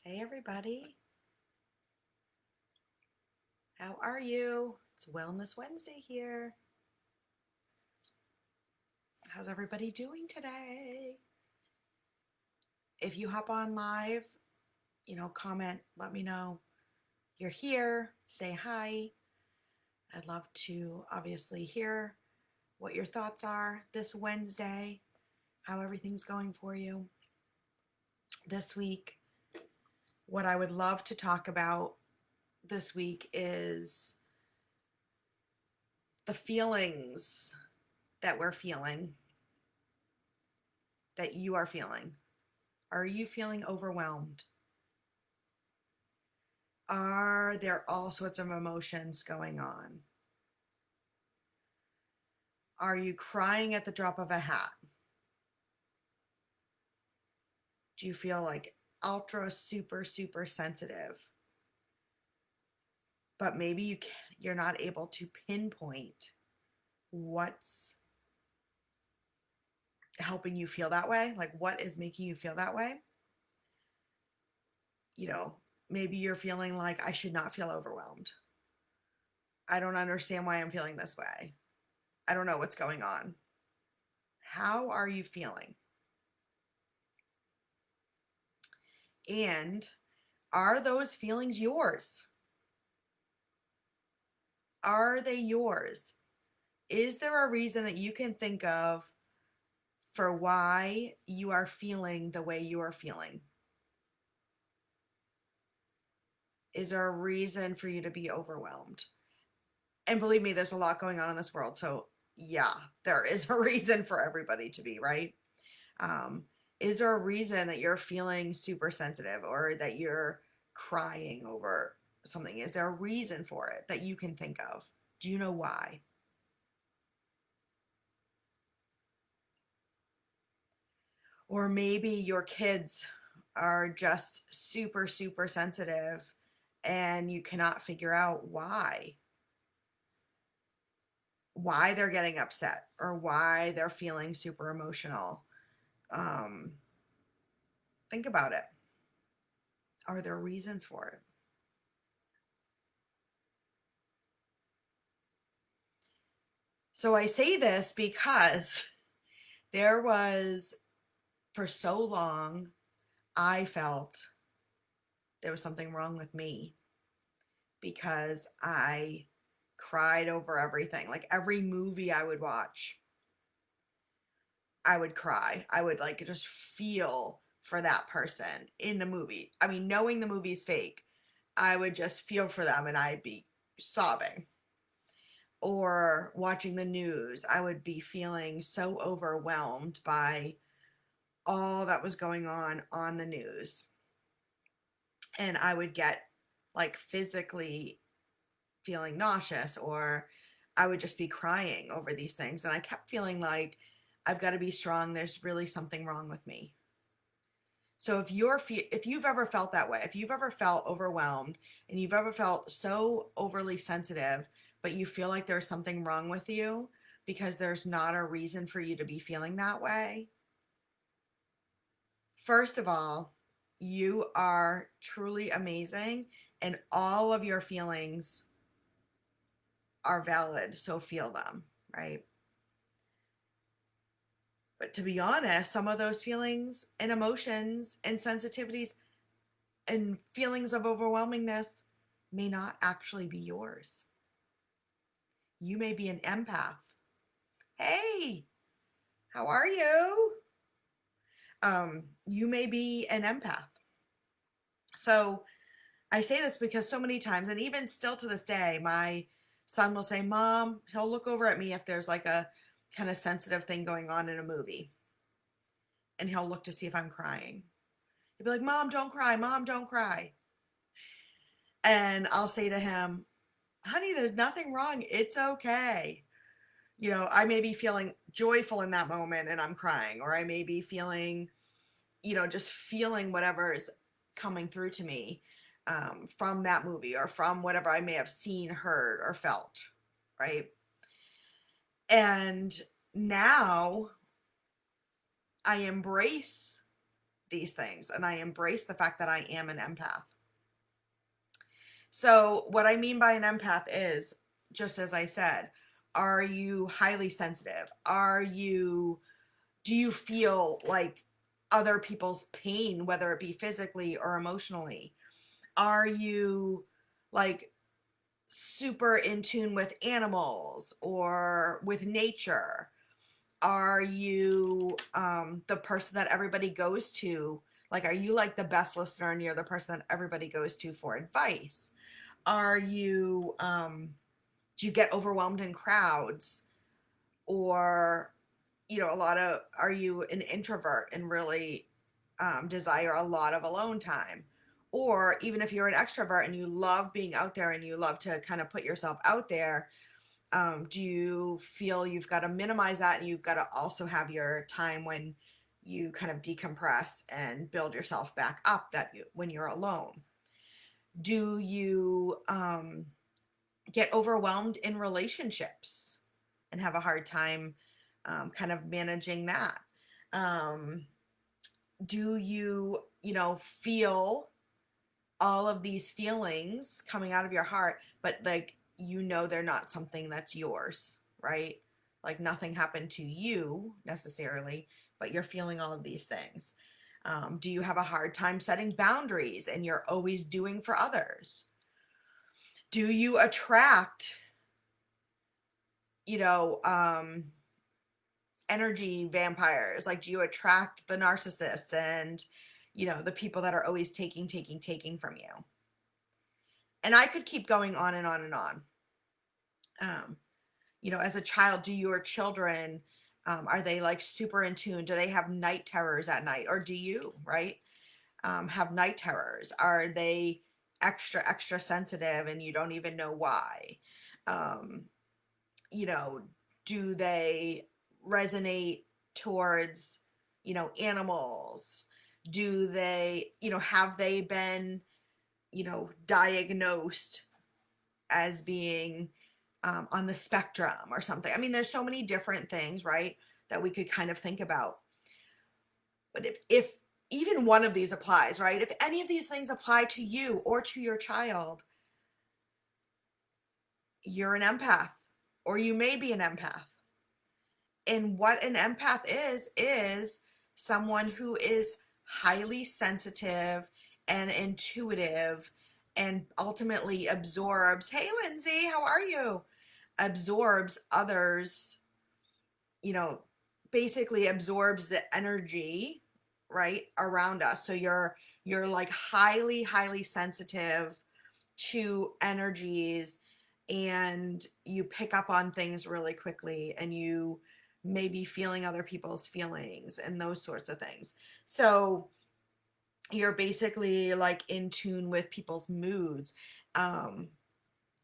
Hey everybody, how are you? It's Wellness Wednesday here. How's everybody doing today? If you hop on live, comment, let me know you're here, say hi. I'd love to obviously hear what your thoughts are this Wednesday, how everything's going for you. This week, what I would love to talk about this week is the feelings that we're feeling, that you are feeling. Are you feeling overwhelmed? Are there all sorts of emotions going on? Are you crying at the drop of a hat? Do you feel like ultra super sensitive? But maybe you're not able to pinpoint what's helping you feel that way, like what is making you feel that way. Maybe you're feeling like I should not feel overwhelmed. I don't understand why I'm feeling this way. I don't know what's going on. How are you feeling? And are those feelings yours? Are they yours? Is there a reason that you can think of for why you are feeling the way you are feeling? Is there a reason for you to be overwhelmed? And believe me, there's a lot going on in this world. So, yeah, there is a reason for everybody to be, right? Um, is there a reason that you're feeling super sensitive or that you're crying over something? Is there a reason for it that you can think of? Do you know why? Or maybe your kids are just super sensitive and you cannot figure out why they're getting upset or why they're feeling super emotional. Um, think about it. Are there reasons for it? So I say this because there was, for so long, I felt there was something wrong with me because I cried over everything. Like every movie I would watch, I would cry. I would like just feel for that person in the movie. I mean, knowing the movie's fake, I would just feel for them and I'd be sobbing. Or watching the news, I would be feeling so overwhelmed by all that was going on the news. And I would get like physically feeling nauseous, or I would just be crying over these things. And I kept feeling like I've got to be strong. There's really something wrong with me. So if you've ever felt that way, if you've ever felt overwhelmed and you've ever felt so overly sensitive, but you feel like there's something wrong with you because there's not a reason for you to be feeling that way, first of all, you are truly amazing and all of your feelings are valid, so feel them, right? But to be honest, some of those feelings and emotions and sensitivities and feelings of overwhelmingness may not actually be yours. You may be an empath. Hey, how are you? You may be an empath. So I say this because so many times, and even still to this day, my son will say, Mom, he'll look over at me if there's like a kind of sensitive thing going on in a movie, and he'll look to see if I'm crying. He'll be like, Mom, don't cry. Mom, don't cry. And I'll say to him, honey, there's nothing wrong. It's okay. I may be feeling joyful in that moment and I'm crying, or I may be feeling, just feeling whatever is coming through to me from that movie or from whatever I may have seen, heard, or felt, right? And now I embrace these things, and I embrace the fact that I am an empath. So, what I mean by an empath is, just as I said, are you highly sensitive? Do you feel like other people's pain, whether it be physically or emotionally? Are you like super in tune with animals or with nature? Are you the person that everybody goes to? Like, are you like the best listener and you're the person that everybody goes to for advice? Are you, do you get overwhelmed in crowds? Or, are you an introvert and really desire a lot of alone time? Or even if you're an extrovert and you love being out there and you love to kind of put yourself out there, do you feel you've got to minimize that and you've got to also have your time when you kind of decompress and build yourself back up when you're alone? Do you get overwhelmed in relationships and have a hard time kind of managing that? Um, do you, feel all of these feelings coming out of your heart, but like, they're not something that's yours, right? Like nothing happened to you necessarily, but you're feeling all of these things. Do you have a hard time setting boundaries and you're always doing for others? Do you attract, you know, um, energy vampires? Like, do you attract the narcissists and, the people that are always taking from you? And I could keep going on and on and on. Um, as a child, do your children, are they like super in tune? Do they have night terrors at night? Or do you, right? Have night terrors? Are they extra sensitive and you don't even know why? Um, you know, do they resonate towards, animals? Do they, have they been, diagnosed as being on the spectrum or something? I mean, there's so many different things, right, that we could kind of think about. But if even one of these applies, right? If any of these things apply to you or to your child, you're an empath, or you may be an empath. And what an empath is someone who is highly sensitive and intuitive and ultimately absorbs, hey, Lindsay, how are you? Absorbs others, you know, basically absorbs the energy, right, around us. So you're like highly sensitive to energies, and you pick up on things really quickly, and you may be feeling other people's feelings and those sorts of things. So you're basically like in tune with people's moods. Um,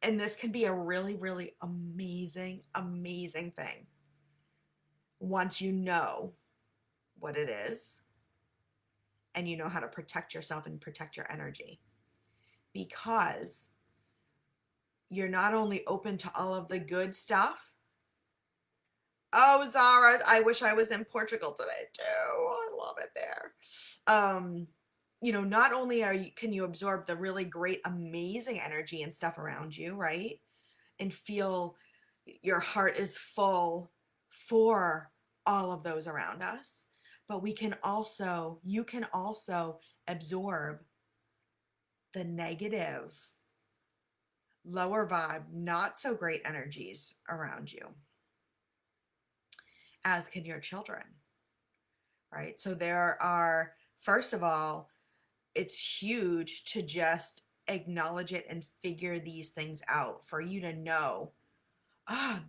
and this can be a really amazing thing once you know what it is and you know how to protect yourself and protect your energy, because you're not only open to all of the good stuff. Oh, Zara, I wish I was in Portugal today too. I love it there. Not only can you absorb the really great, amazing energy and stuff around you, right? And feel your heart is full for all of those around us, but you can also absorb the negative, lower vibe, not so great energies around you, as can your children, right? So first of all, it's huge to just acknowledge it and figure these things out for you to know,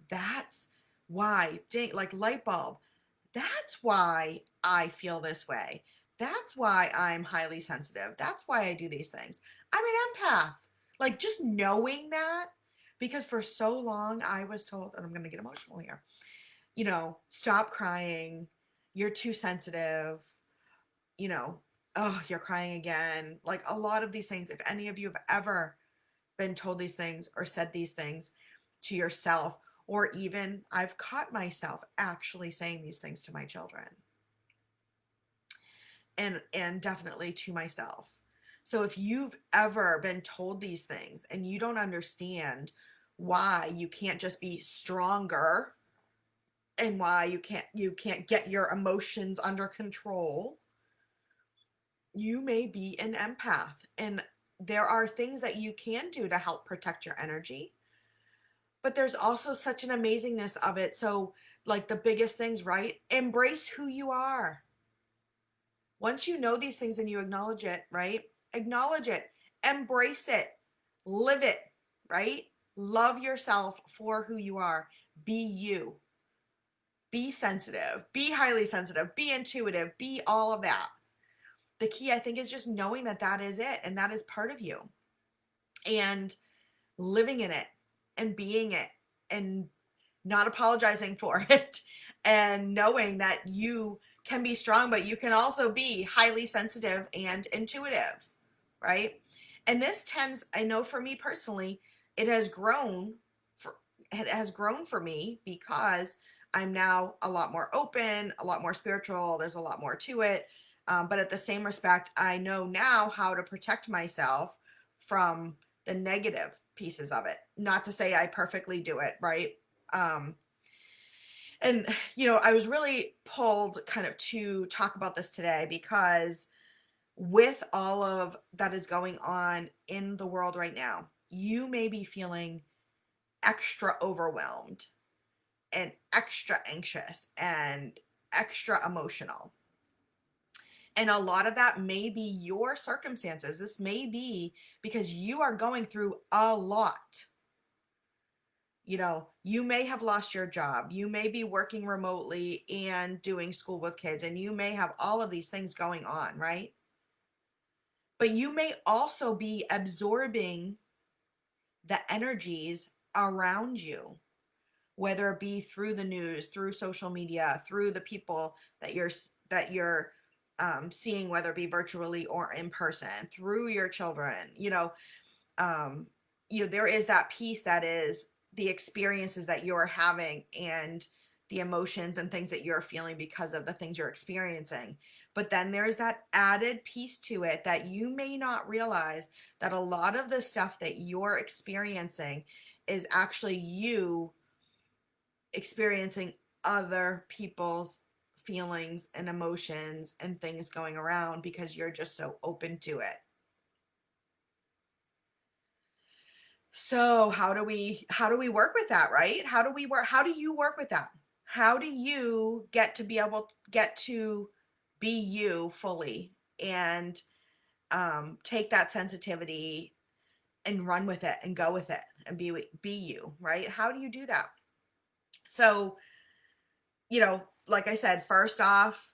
that's why, like light bulb, that's why I feel this way. That's why I'm highly sensitive. That's why I do these things. I'm an empath. Like just knowing that, because for so long I was told, and I'm going to get emotional here, stop crying. You're too sensitive. You know, oh, you're crying again. Like a lot of these things, if any of you have ever been told these things or said these things to yourself, or even I've caught myself actually saying these things to my children. and definitely to myself. So if you've ever been told these things and you don't understand why you can't just be stronger and why you can't get your emotions under control, you may be an empath. And there are things that you can do to help protect your energy, but there's also such an amazingness of it. So, like the biggest things, right? Embrace who you are. Once you know these things and you acknowledge it, right? Acknowledge it, embrace it, live it, right? Love yourself for who you are. Be you. Be sensitive, be highly sensitive, be intuitive, be all of that. The key, I think, is just knowing that that is it and that is part of you, and living in it and being it and not apologizing for it, and knowing that you can be strong, but you can also be highly sensitive and intuitive, right? And this tends, I know for me personally, it has grown for it has grown for me because I'm now a lot more open, a lot more spiritual. There's a lot more to it. But at the same respect, I know now how to protect myself from the negative pieces of it. Not to say I perfectly do it, right? Um, and, I was really pulled kind of to talk about this today because with all of that is going on in the world right now, you may be feeling extra overwhelmed and extra anxious and extra emotional. And a lot of that may be your circumstances. This may be because you are going through a lot. You may have lost your job. You may be working remotely and doing school with kids, and you may have all of these things going on, right? But you may also be absorbing the energies around you, whether it be through the news, through social media, through the people that you're seeing, whether it be virtually or in person, through your children. Um, there is that piece that is the experiences that you're having and the emotions and things that you're feeling because of the things you're experiencing. But then there's that added piece to it that you may not realize, that a lot of the stuff that you're experiencing is actually you experiencing other people's feelings and emotions and things going around because you're just so open to it. So how do we work with that, right? How do you work with that? How do you get to be you fully and take that sensitivity and run with it and go with it and be you, right? How do you do that? So, like I said, first off,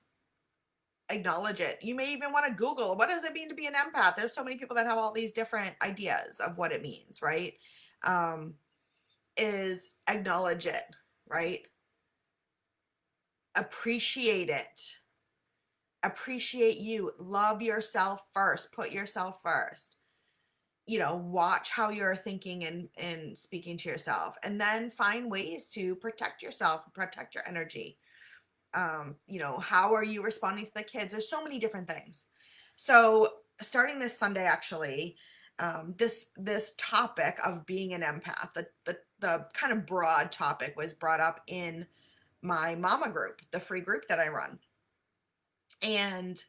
acknowledge it. You may even want to Google, what does it mean to be an empath? There's so many people that have all these different ideas of what it means, right? Um, is acknowledge it, right? Appreciate it. Appreciate you. Love yourself first. Put yourself first. Watch how you're thinking and speaking to yourself, and then find ways to protect yourself, protect your energy. How are you responding to the kids? There's so many different things. So starting this Sunday, actually, this topic of being an empath, the kind of broad topic was brought up in my mama group, the free group that I run. And,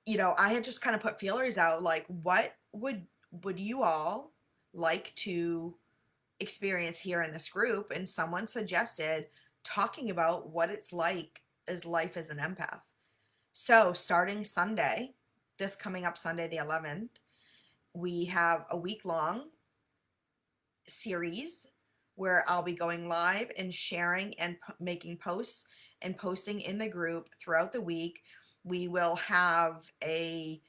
I had just kind of put feelers out, like, what would you all like to experience here in this group? And someone suggested talking about what it's like as life as an empath. So starting Sunday, this coming up Sunday the 11th, we have a week long series where I'll be going live and sharing and making posts and posting in the group throughout the week. We will have a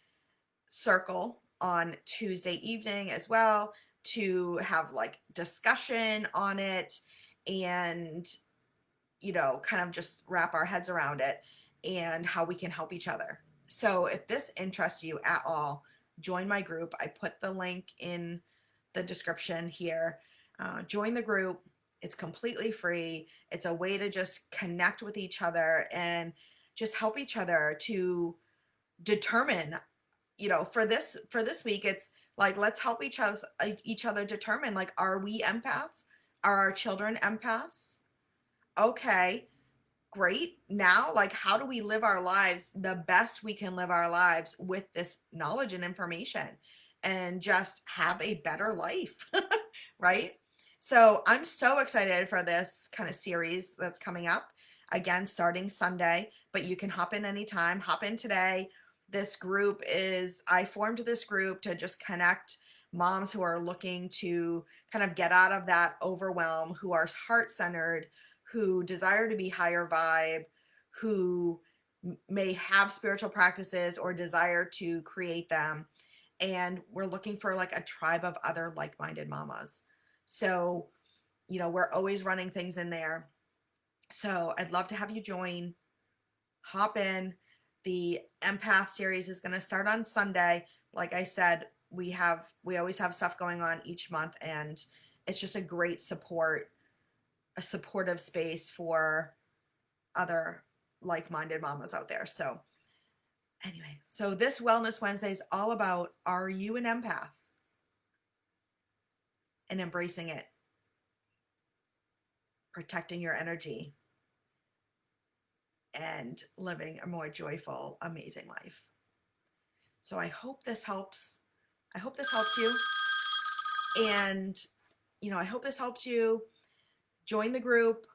circle on Tuesday evening as well to have like discussion on it, and kind of just wrap our heads around it and how we can help each other. So if this interests you at all, join my group. I put the link in the description here. Join the group. It's completely free. It's a way to just connect with each other and just help each other to determine, for this week, it's like, let's help each other determine, like, are we empaths? Are our children empaths? Okay, great. Now, like, how do we live our lives the best we can live our lives with this knowledge and information, and just have a better life, right? So I'm so excited for this kind of series that's coming up, again, starting Sunday, but you can hop in anytime. Hop in today. I formed this group to just connect moms who are looking to kind of get out of that overwhelm, who are heart centered, who desire to be higher vibe, who may have spiritual practices or desire to create them. And we're looking for like a tribe of other like minded mamas. So, we're always running things in there. So I'd love to have you join. Hop in. The empath series is going to start on Sunday. Like I said, we always have stuff going on each month, and it's just a supportive space for other like-minded mamas out there. So anyway, so this Wellness Wednesday is all about, are you an empath? And embracing it, protecting your energy, and living a more joyful, amazing life. So I hope this helps. I hope this helps you. And, I hope this helps you. Join the group.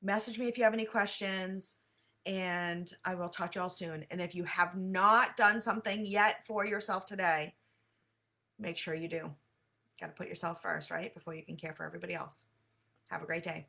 Message me if you have any questions. And I will talk to you all soon. And if you have not done something yet for yourself today, make sure you do. Got to put yourself first, right? Before you can care for everybody else. Have a great day.